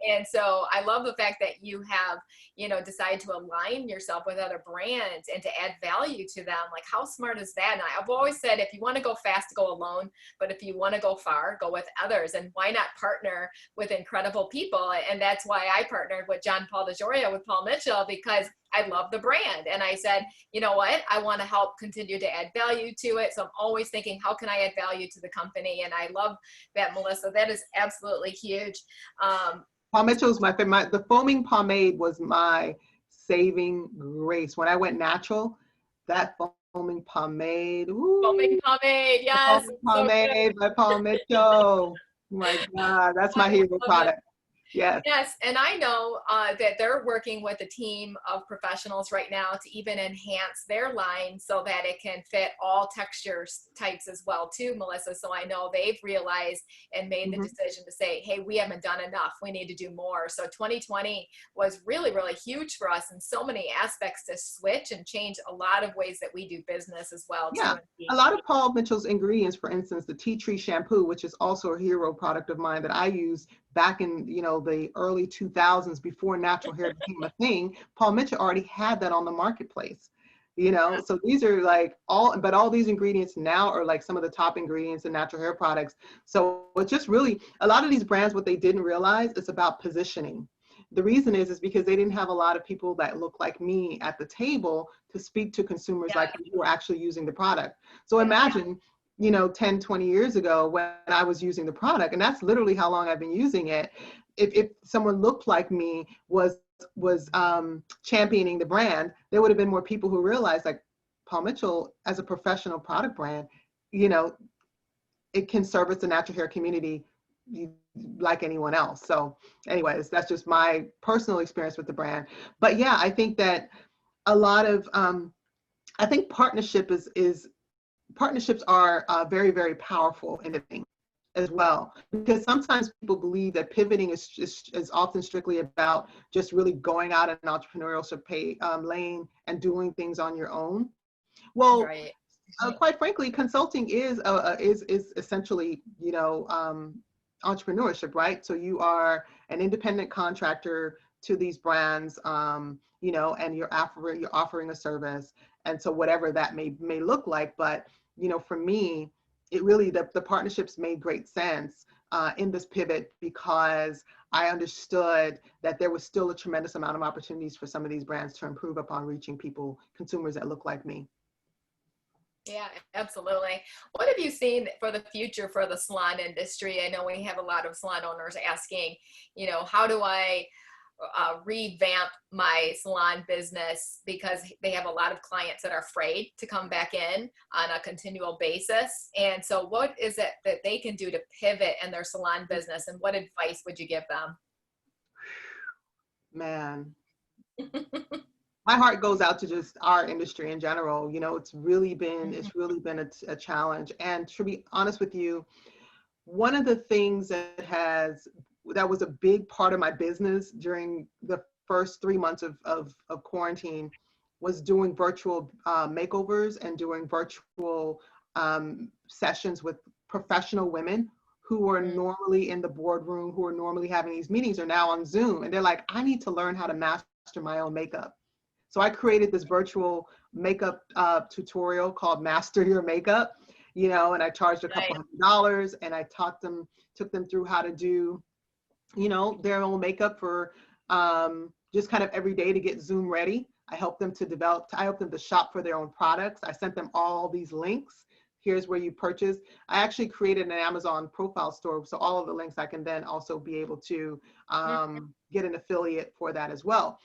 And so I love the fact that you have, you know, decided to align yourself with other brands and to add value to them. Like, how smart is that? And I've always said, if you want to go fast, go alone. But if you want to go far, go with others. And why not partner with incredible people? And that's why I partnered with John Paul DeJoria with Paul Mitchell, because I love the brand. And I said, you know what? I want to help continue to add value to it. So I'm always thinking, how can I add value to the company? And I love that, Melissa. That is absolutely huge. Paul Mitchell's my favorite. The foaming pomade was my saving grace. When I went natural, that foaming pomade. Ooh, foaming pomade, yes. Foaming pomade by Paul Mitchell. Oh my God, that's my hero product. Yes. Yes, and I know that they're working with a team of professionals right now to even enhance their line so that it can fit all texture types as well too, Melissa. So I know they've realized and made the decision to say, hey, we haven't done enough. We need to do more. So 2020 was really, really huge for us in so many aspects to switch and change a lot of ways that we do business as well. Yeah, a lot of Paul Mitchell's ingredients, for instance, the tea tree shampoo, which is also a hero product of mine that I use back in, you know, the early 2000s before natural hair became a thing. Paul Mitchell already had that on the marketplace, you know. So these are like all these ingredients now are like some of the top ingredients in natural hair products. So it's just really a lot of these brands, what they didn't realize, it's about positioning. The reason is because they didn't have a lot of people that look like me at the table to speak to consumers like me who are actually using the product. So imagine, you know, 10, 20 years ago when I was using the product, and that's literally how long I've been using it. If someone looked like me was championing the brand, there would have been more people who realized, like, Paul Mitchell as a professional product brand, you know, it can service the natural hair community like anyone else. So anyways, that's just my personal experience with the brand. But yeah, I think that a lot of, I think partnerships are very, very powerful in the thing as well, because sometimes people believe that pivoting is often strictly about just really going out in an entrepreneurial lane and doing things on your own. Well, quite frankly, consulting is essentially, you know, entrepreneurship, right? So you are an independent contractor to these brands, you know, and you're offering a service, and so whatever that may look like. But you know, for me, it really the partnerships made great sense in this pivot, because I understood that there was still a tremendous amount of opportunities for some of these brands to improve upon reaching consumers that look like me. Yeah, absolutely. What have you seen for the future for the salon industry? I know we have a lot of salon owners asking, how do I revamp my salon business, because they have a lot of clients that are afraid to come back in on a continual basis. And so what is it that they can do to pivot in their salon business, and what advice would you give them? Man, my heart goes out to just our industry in general. It's really been a challenge. And to be honest with you, one of the things that was a big part of my business during the first 3 months of quarantine was doing virtual makeovers and doing virtual sessions with professional women who are normally in the boardroom, who are normally having these meetings, are now on Zoom. And they're like, I need to learn how to master my own makeup. So I created this virtual makeup tutorial called Master Your Makeup, and I charged a couple $100, and I took them through how to do, their own makeup for just kind of every day to get Zoom ready. I helped them to shop for their own products. I sent them all these links. Here's where you purchase. I actually created an Amazon profile store. So all of the links I can then also be able to get an affiliate for that as well.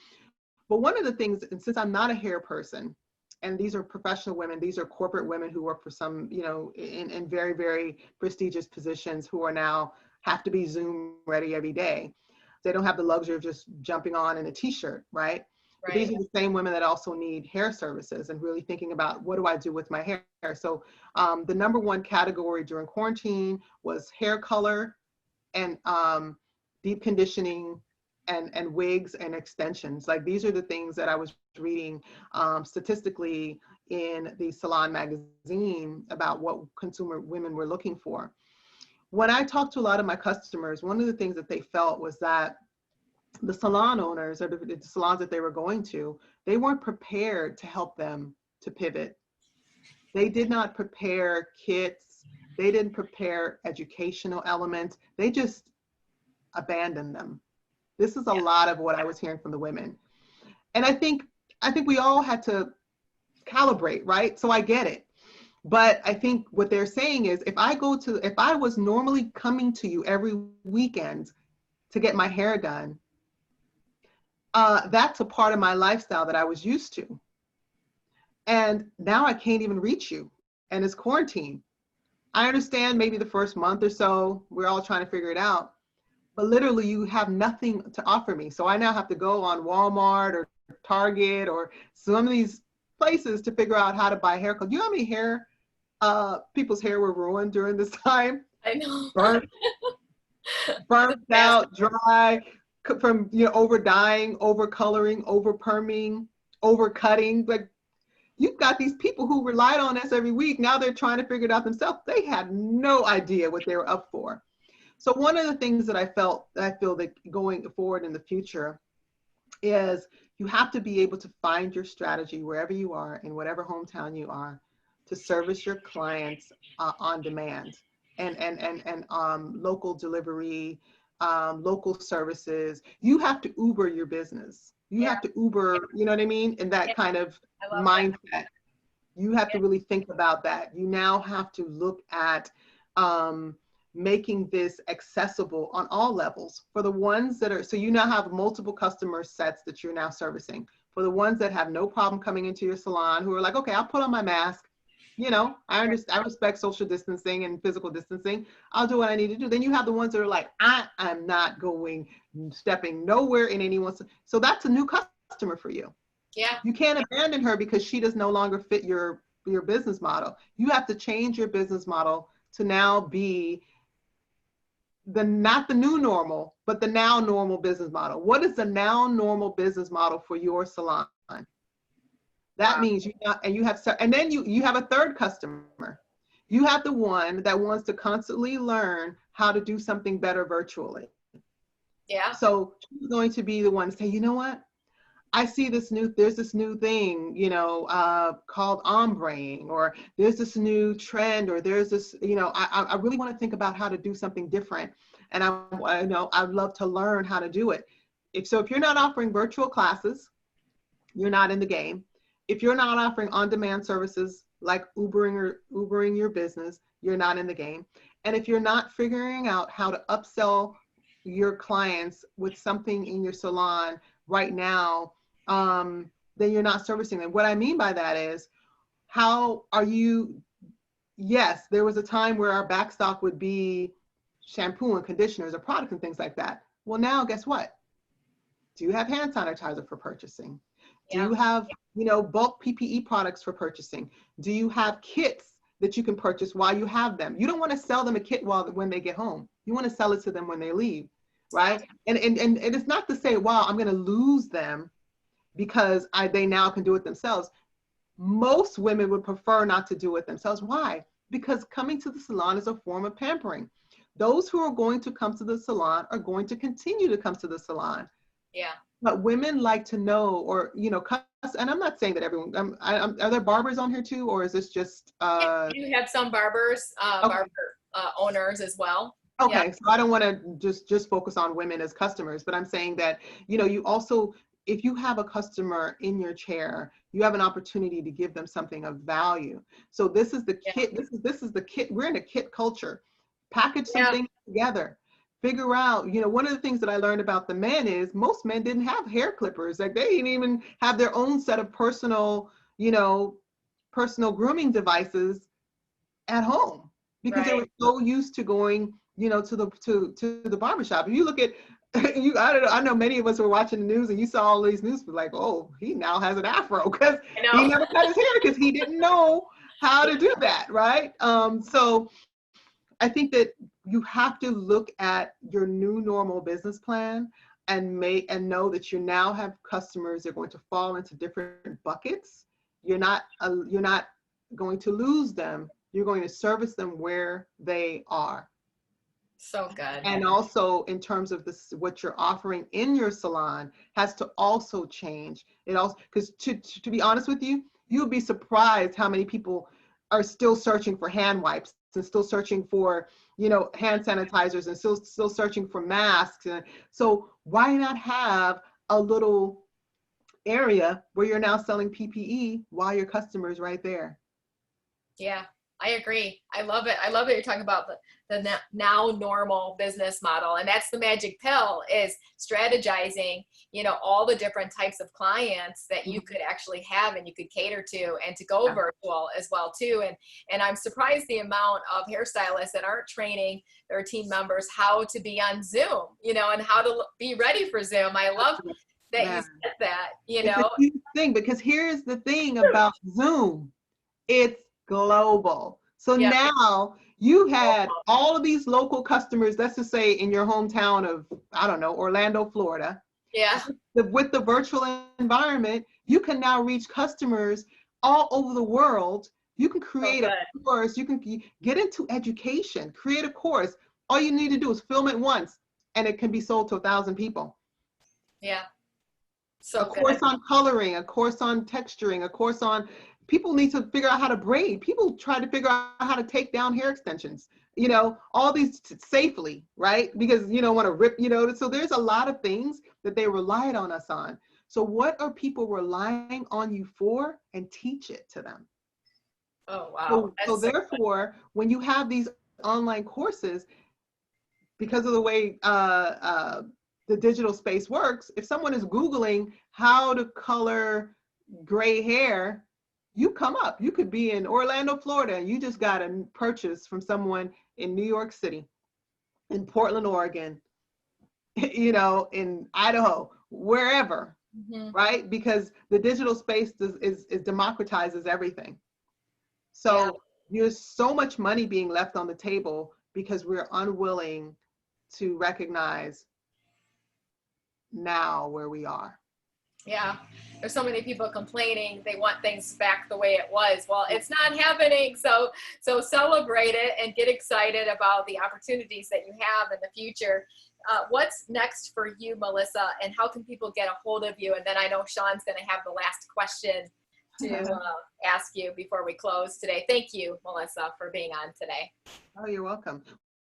But one of the things, and since I'm not a hair person, and these are professional women, these are corporate women who work for some, in very, very prestigious positions, who are now have to be Zoom ready every day. They don't have the luxury of just jumping on in a t-shirt, right? But these are the same women that also need hair services and really thinking about, what do I do with my hair? So the number one category during quarantine was hair color and deep conditioning and wigs and extensions. Like, these are the things that I was reading statistically in the Salon magazine about what consumer women were looking for. When I talked to a lot of my customers, one of the things that they felt was that the salon owners, or the salons that they were going to, they weren't prepared to help them to pivot. They did not prepare kits. They didn't prepare educational elements. They just abandoned them. This is a lot of what I was hearing from the women. And I think we all had to calibrate, right? So I get it. But I think what they're saying is, if I was normally coming to you every weekend to get my hair done, that's a part of my lifestyle that I was used to. And now I can't even reach you, and it's quarantine. I understand maybe the first month or so, we're all trying to figure it out, but literally you have nothing to offer me. So I now have to go on Walmart or Target or some of these places to figure out how to buy hair. Do you know how many people's hair were ruined during this time? I know. Burnt out, dry, from over dyeing, over coloring, over perming, over cutting. Like, you've got these people who relied on us every week. Now they're trying to figure it out themselves. They had no idea what they were up for. So one of the things that I feel that going forward in the future is, you have to be able to find your strategy wherever you are, in whatever hometown you are, to service your clients on demand, and local delivery, local services. You have to Uber your business. You have to Uber, you know what I mean? And that kind of mindset. That. You have to really think about that. You now have to look at making this accessible on all levels for the ones that are, so you now have multiple customer sets that you're now servicing. For the ones that have no problem coming into your salon, who are like, okay, I'll put on my mask. I understand, I respect social distancing and physical distancing. I'll do what I need to do. Then you have the ones that are like, I am not stepping nowhere in anyone's. So that's a new customer for you. Yeah. You can't abandon her because she does no longer fit your business model. You have to change your business model to now be not the new normal, but the now normal business model. What is the now normal business model for your salon? That means and then you have a third customer. You have the one that wants to constantly learn how to do something better virtually. Yeah. So she's going to be the one to say, you know what? I see there's this new thing, called ombreing, or there's this new trend, or there's this, I really want to think about how to do something different. And I'd love to learn how to do it. If you're not offering virtual classes, you're not in the game. If you're not offering on-demand services like Ubering your business, you're not in the game. And if you're not figuring out how to upsell your clients with something in your salon right now, then you're not servicing them. What I mean by that is, how are you? Yes, there was a time where our backstock would be shampoo and conditioners or products and things like that. Well, now guess what? Do you have hand sanitizer for purchasing? Do you have, bulk PPE products for purchasing? Do you have kits that you can purchase while you have them? You don't want to sell them a kit when they get home. You want to sell it to them when they leave, right? And it's not to say, wow, I'm going to lose them because they now can do it themselves. Most women would prefer not to do it themselves. Why? Because coming to the salon is a form of pampering. Those who are going to come to the salon are going to continue to come to the salon. Yeah. But women like to know, or, and I'm not saying that everyone, are there barbers on here too, or is this just? You have some barbers, Okay. barber owners as well. Okay, Yeah. so I don't want to just focus on women as customers, but I'm saying that, you also, if you have a customer in your chair, you have an opportunity to give them something of value. So this is the kit. This is the kit. We're in a kit culture. Package something together. Figure out, one of the things that I learned about the men is most men didn't have hair clippers. Like, they didn't even have their own set of personal grooming devices at home, because they were so used to going, to the barbershop. If you look at, I don't know, I know many of us were watching the news and you saw all these news, like, oh, he now has an afro because he never cut his hair because he didn't know how to do that, right? So I think that you have to look at your new normal business plan and know that you now have customers that are going to fall into different buckets. You're not going to lose them. You're going to service them where they are. So good. And also, in terms of what you're offering in your salon has to also change. It also, because to be honest with you, you'll be surprised how many people are still searching for hand wipes and still searching for, hand sanitizers and still searching for masks. And so why not have a little area where you're now selling PPE while your customer is right there? Yeah, I agree. I love it. I love that you're talking about the now normal business model. And that's the magic pill, is strategizing, all the different types of clients that you could actually have and you could cater to, and to go virtual as well too. And I'm surprised the amount of hairstylists that aren't training their team members how to be on Zoom, and how to be ready for Zoom. I love that you said that, It's a huge thing, because here's the thing about Zoom. It's global. So now you had all of these local customers, let's just say in your hometown of, I don't know, Orlando, Florida. Yeah. With the virtual environment, you can now reach customers all over the world. You can create a course. You can get into education, create a course. All you need to do is film it once and it can be sold to 1,000 people. Yeah. So a course on coloring, a course on texturing, a course on, people need to figure out how to braid. People try to figure out how to take down hair extensions, all these safely, right? Because you don't want to rip, so there's a lot of things that they relied on us on. So what are people relying on you for? And teach it to them. Oh, wow. So therefore, when you have these online courses, because of the way the digital space works, if someone is Googling how to color gray hair, you come up. You could be in Orlando, Florida, and you just got a purchase from someone in New York City, in Portland, Oregon, in Idaho, wherever, right? Because the digital space is democratizes everything. So there's so much money being left on the table because we're unwilling to recognize now where we are. Yeah, there's so many people complaining they want things back the way it was. Well, it's not happening. So celebrate it and get excited about the opportunities that you have in the future. What's next for you, Melissa, and how can people get a hold of you? And then I know Sean's going to have the last question to ask you before we close today. Thank you, Melissa, for being on today. Oh, you're welcome.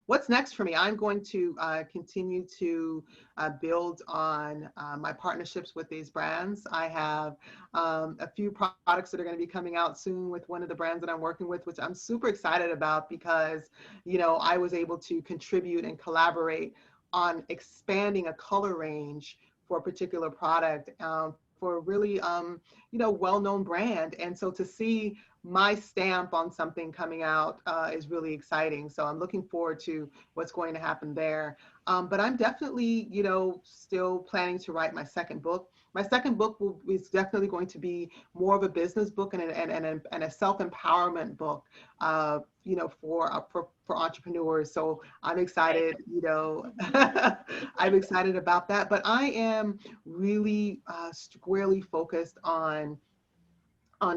what's next for me? I'm going to continue to build on my partnerships with these brands. I have a few products that are going to be coming out soon with one of the brands that I'm working with, which I'm super excited about because, you know, I was able to contribute and collaborate on expanding a color range for a particular product for a really, you know, well-known brand. And so to see my stamp on something coming out is really exciting. So I'm looking forward to what's going to happen there. But I'm definitely, you know, still planning to write my second book. My second book is definitely going to be more of a business book and a self-empowerment book, you know, for entrepreneurs. So I'm excited, you know, I'm excited about that. But I am really squarely focused on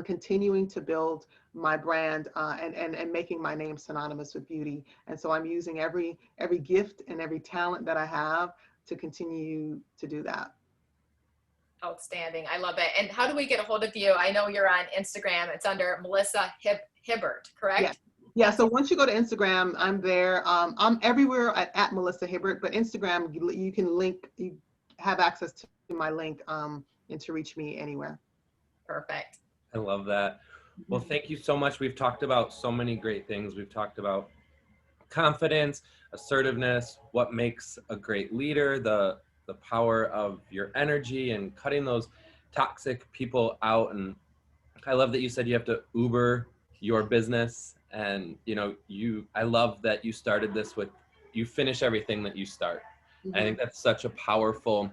continuing to build my brand and making my name synonymous with beauty. And so I'm using every gift and every talent that I have to continue to do that. Outstanding. I love it. And how do we get a hold of you? I know you're on Instagram. It's under Melissa Hibbert, correct? Yeah. Yeah, so once you go to Instagram, I'm there. I'm everywhere at Melissa Hibbert, but Instagram, you can you have access to my link and to reach me anywhere. Perfect. I love that. Well, thank you so much. We've talked about so many great things. We've talked about confidence, assertiveness, what makes a great leader, the power of your energy and cutting those toxic people out. And I love that you said you have to Uber your business. And, you know, I love that you started this with, you finish everything that you start. Mm-hmm. I think that's such a powerful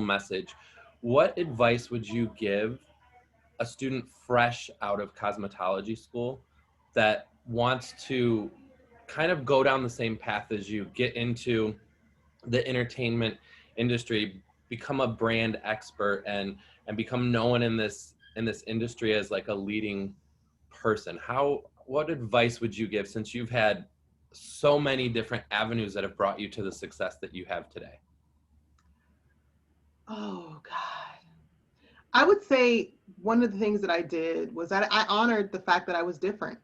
message. What advice would you give a student fresh out of cosmetology school that wants to kind of go down the same path as you, get into the entertainment industry, become a brand expert and become known in this industry as like a leading person? What advice would you give, since you've had so many different avenues that have brought you to the success that you have today? Oh God. I would say one of the things that I did was that I honored the fact that I was different.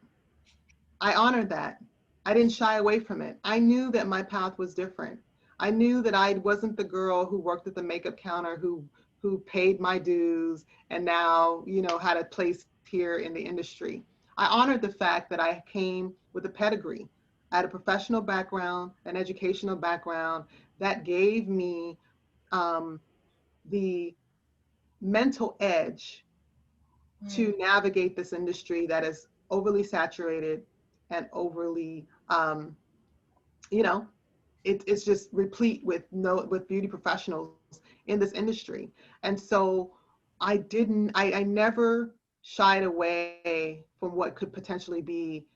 I honored that. I didn't shy away from it. I knew that my path was different. I knew that I wasn't the girl who worked at the makeup counter who paid my dues and now, you know, had a place here in the industry. I honored the fact that I came with a pedigree. I had a professional background, an educational background that gave me the mental edge to navigate this industry that is overly saturated and overly, you know, it's just replete with beauty professionals in this industry. And so I never shied away from what could potentially be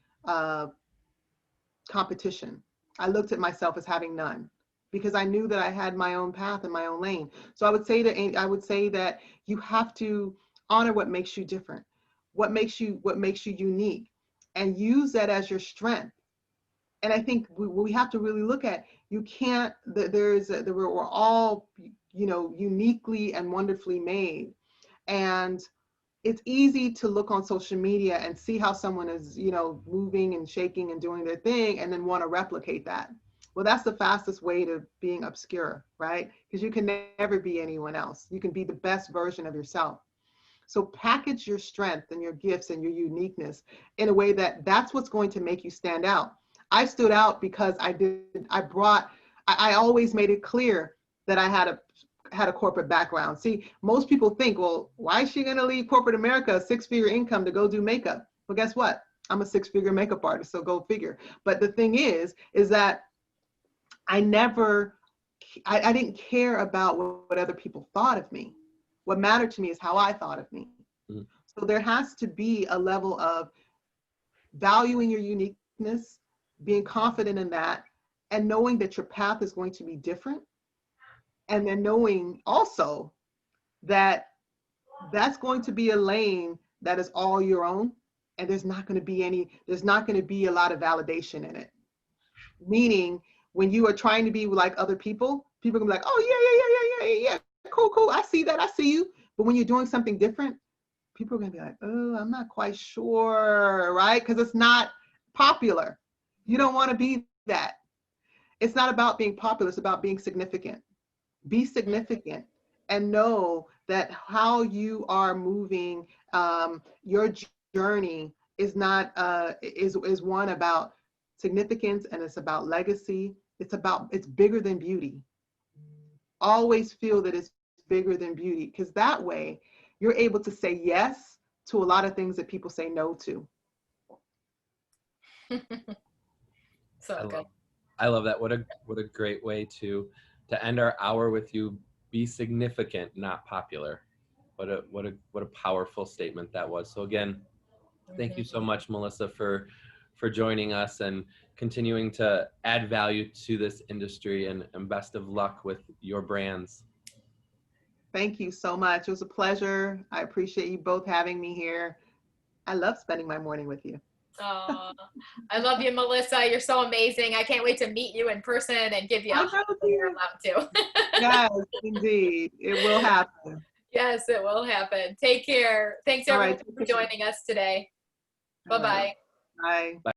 competition. I looked at myself as having none because I knew that I had my own path and my own lane. So I would say that you have to honor what makes you different, what makes you unique, and use that as your strength. And I think we have to really look at, you can't, we're all, you know, uniquely and wonderfully made. And it's easy to look on social media and see how someone is, you know, moving and shaking and doing their thing and then want to replicate that. Well, that's the fastest way to being obscure, right? Because you can never be anyone else. You can be the best version of yourself. So package your strength and your gifts and your uniqueness in a way that's what's going to make you stand out. I stood out because I always made it clear that I had a corporate background. See, most people think, well, why is she going to leave corporate America, a six-figure income, to go do makeup? Well, guess what? I'm a six-figure makeup artist, so go figure. But the thing is that I didn't care about what other people thought of me. What mattered to me is how I thought of me. Mm-hmm. So there has to be a level of valuing your uniqueness, being confident in that, and knowing that your path is going to be different. And then knowing also that that's going to be a lane that is all your own, and there's not going to be a lot of validation in it. Meaning, when you are trying to be like other people are gonna be like, oh yeah, cool, I see that, I see you. But when you're doing something different, people are gonna be like, oh, I'm not quite sure, right? Because it's not popular. You don't want to be that. It's not about being popular, it's about being significant. Be significant and know that how you are moving your journey is not is one about significance, and it's about legacy. It's bigger than beauty. Always feel that it's bigger than beauty, because that way you're able to say yes to a lot of things that people say no to. So good. I love that. What a great way to end our hour with you. Be significant, not popular. What a powerful statement that was. So again, thank you so much, Melissa, for joining us and continuing to add value to this industry, and best of luck with your brands. Thank you so much. It was a pleasure. I appreciate you both having me here. I love spending my morning with you. Oh, I love you, Melissa. You're so amazing. I can't wait to meet you in person and give you a hug when you're allowed to. Yes, indeed. It will happen. Yes, it will happen. Take care. Thanks, everyone, for joining us today. Bye-bye. Bye.